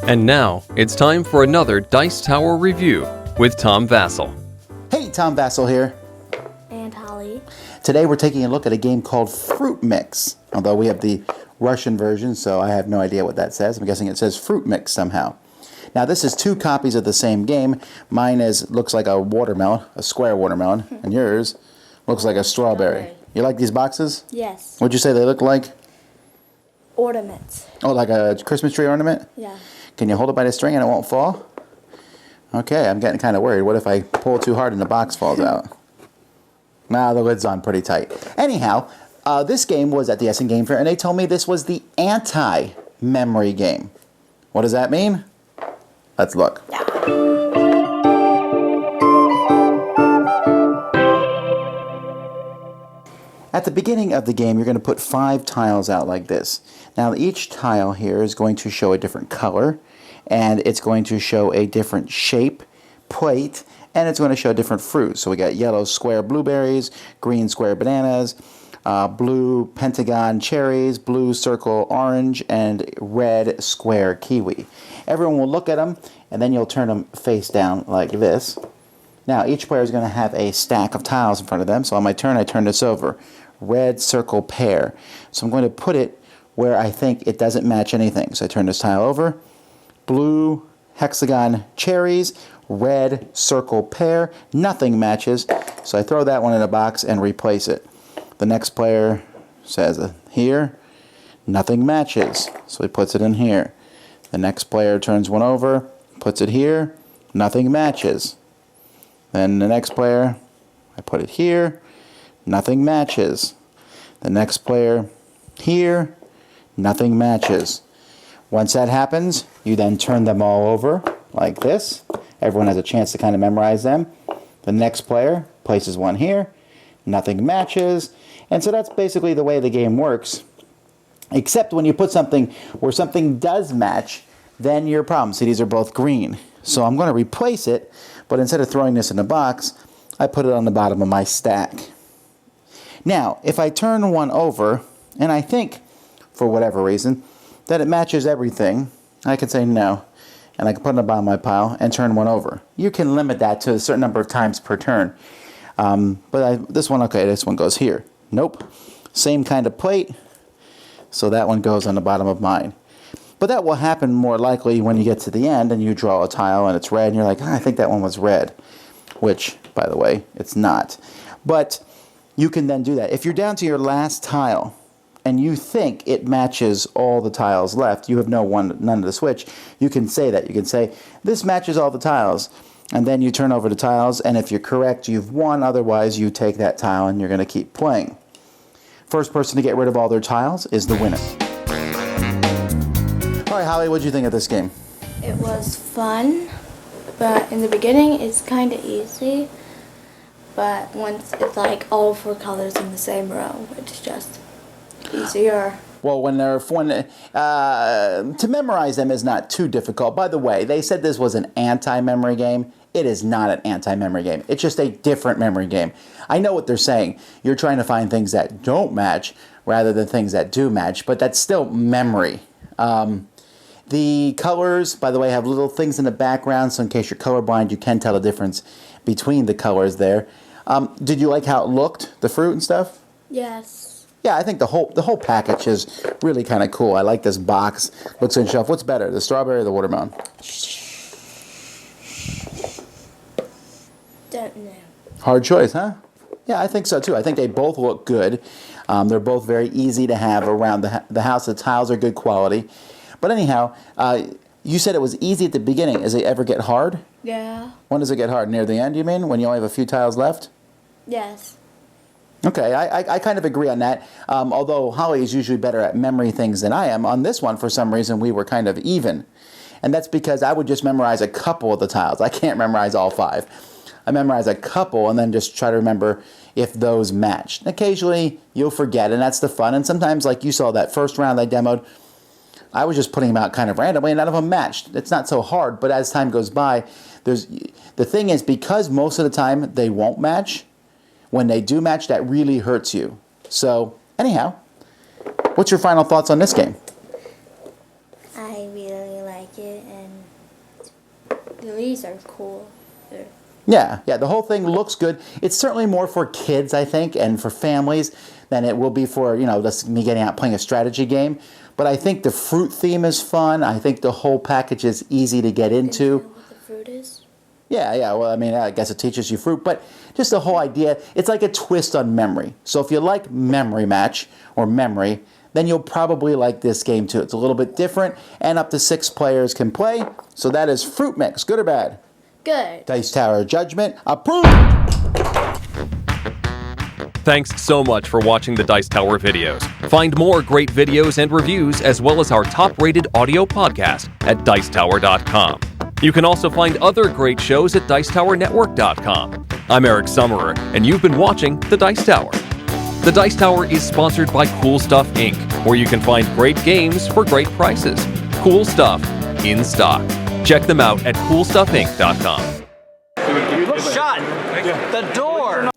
And now, it's time for another Dice Tower review with Tom Vasel. Hey, Tom Vasel here. And Holly. Today we're taking a look at a game called Fruit Mix. Although we have the Russian version, so I have no idea what that says. I'm guessing it says Fruit Mix somehow. Now this is two copies of the same game. Mine looks like a watermelon, a square watermelon, and yours looks like a strawberry. You like these boxes? Yes. What'd you say they look like? Ornaments. Oh, like a Christmas tree ornament? Yeah. Can you hold it by the string and it won't fall? Okay, I'm getting kind of worried. What if I pull too hard and the box falls out? Nah, the lid's on pretty tight. Anyhow, this game was at the Essen Game Fair, and they told me this was the anti-memory game. What does that mean? Let's look. At the beginning of the game, you're going to put 5 tiles out like this. Now, each tile here is going to show a different color, and it's going to show a different shape, plate, and it's going to show different fruits. So we got yellow square blueberries, green square bananas, blue pentagon cherries, blue circle orange, and red square kiwi. Everyone will look at them, and then you'll turn them face down like this. Now, each player is going to have a stack of tiles in front of them. So on my turn, I turn this over. Red circle pear. So I'm going to put it where I think it doesn't match anything. So I turn this tile over. Blue hexagon cherries, red circle pear. Nothing matches. So I throw that one in a box and replace it. The next player says here, nothing matches. So he puts it in here. The next player turns one over, puts it here, nothing matches. Then the next player, I put it here, nothing matches. The next player here, nothing matches. Once that happens, you then turn them all over like this. Everyone has a chance to kind of memorize them. The next player places one here, nothing matches. And so that's basically the way the game works. Except when you put something where something does match, then your problem. See, these are both green. So I'm going to replace it, but instead of throwing this in a box, I put it on the bottom of my stack. Now, if I turn one over, and I think, for whatever reason, that it matches everything, I can say no, and I can put it on the bottom of my pile and turn one over. You can limit that to a certain number of times per turn. This one goes here. Nope. Same kind of plate, so that one goes on the bottom of mine. But that will happen more likely when you get to the end and you draw a tile and it's red and you're like, I think that one was red. Which, by the way, it's not. But you can then do that. If you're down to your last tile and you think it matches all the tiles left, you have none to switch, you can say that. You can say, this matches all the tiles. And then you turn over the tiles, and if you're correct, you've won. Otherwise, you take that tile and you're going to keep playing. First person to get rid of all their tiles is the winner. All right, Holly, what did you think of this game? It was fun, but in the beginning it's kind of easy. But once it's like all 4 colors in the same row, it's just easier. Well, to memorize them is not too difficult. By the way, they said this was an anti-memory game. It is not an anti-memory game. It's just a different memory game. I know what they're saying. You're trying to find things that don't match rather than things that do match, but that's still memory. The colors, by the way, have little things in the background, so in case you're colorblind, you can tell the difference between the colors there. Did you like how it looked, the fruit and stuff? Yes. Yeah, I think the whole package is really kind of cool. I like this box. Looks on shelf. What's better, the strawberry or the watermelon? Don't know. Hard choice, huh? Yeah, I think so too. I think they both look good. They're both very easy to have around the house. The tiles are good quality. But anyhow, you said it was easy at the beginning. Does it ever get hard? Yeah. When does it get hard? Near the end, you mean? When you only have a few tiles left? Yes. Okay, I kind of agree on that. Although Holly is usually better at memory things than I am. On this one, for some reason, we were kind of even. And that's because I would just memorize a couple of the tiles. I can't memorize all 5. I memorize a couple and then just try to remember if those matched. Occasionally, you'll forget, and that's the fun. And sometimes, like you saw that first round I demoed, I was just putting them out kind of randomly, and none of them matched. It's not so hard, but as time goes by, the thing is, because most of the time they won't match, when they do match, that really hurts you. So, anyhow, what's your final thoughts on this game? I really like it, and These are cool. Yeah, the whole thing looks good. It's certainly more for kids, I think, and for families than it will be for, just me getting out playing a strategy game. But I think the fruit theme is fun. I think the whole package is easy to get into. Do you know what the fruit is? Yeah. Well, I guess it teaches you fruit. But just the whole idea, it's like a twist on memory. So if you like Memory Match or Memory, then you'll probably like this game too. It's a little bit different, and up to 6 players can play. So that is Fruit Mix. Good or bad? Good. Dice Tower Judgment approved. Thanks so much for watching the Dice Tower videos. Find more great videos and reviews, as well as our top-rated audio podcast at Dicetower.com. You can also find other great shows at Dicetowernetwork.com. I'm Eric Summerer, and you've been watching The Dice Tower. The Dice Tower is sponsored by Cool Stuff Inc., where you can find great games for great prices. Cool stuff in stock. Check them out at CoolStuffInc.com. Shut the door.